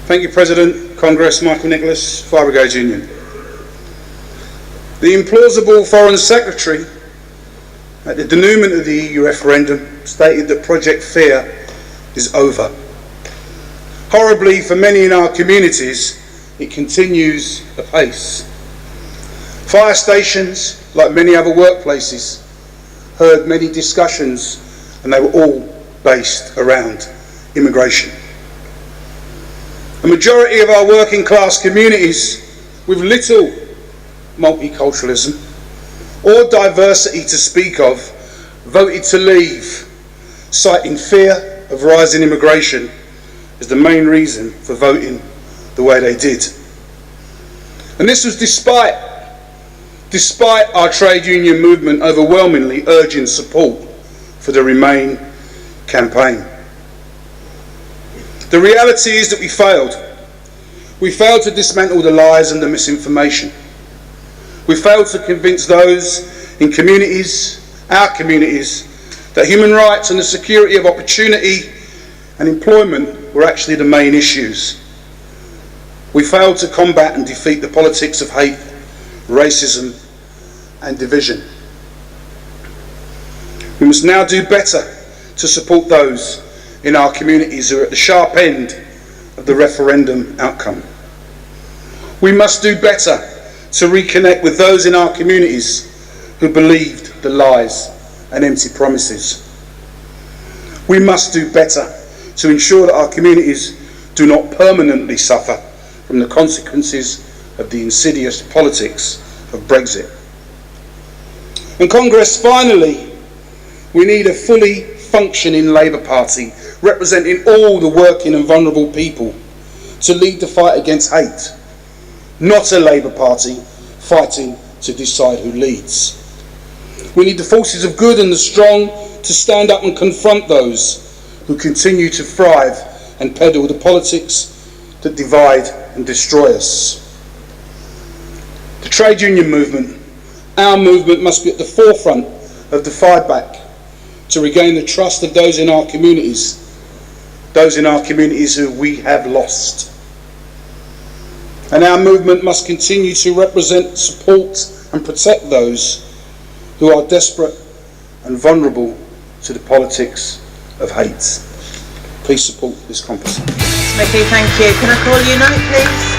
Thank you, President, Congress, Micky Nicholas, Fire Brigades Union. The implausible Foreign Secretary at the denouement of the EU referendum stated that Project Fear is over. Horribly for many in our communities, it continues apace. Fire stations, like many other workplaces, heard many discussions, and they were all based around immigration. A majority of our working class communities with little multiculturalism or diversity to speak of voted to leave, citing fear of rising immigration as the main reason for voting the way they did. And this was despite our trade union movement overwhelmingly urging support for the Remain campaign. The reality is that we failed. We failed to dismantle the lies and the misinformation. We failed to convince those in communities, our communities, that human rights and the security of opportunity and employment were actually the main issues. We failed to combat and defeat the politics of hate, racism and division. We must now do better to support those in our communities who are at the sharp end of the referendum outcome. We must do better to reconnect with those in our communities who believed the lies and empty promises. We must do better to ensure that our communities do not permanently suffer from the consequences of the insidious politics of Brexit. And Congress, finally, we need a fully functioning Labour Party representing all the working and vulnerable people to lead the fight against hate, not a Labour Party fighting to decide who leads. We need the forces of good and the strong to stand up and confront those who continue to thrive and peddle the politics that divide and destroy us. The trade union movement, our movement, must be at the forefront of the fight back to regain the trust of those in our communities who we have lost. And our movement must continue to represent, support and protect those who are desperate and vulnerable to the politics of hate. Please support this conference. Micky, thank you. Can I call you now, please?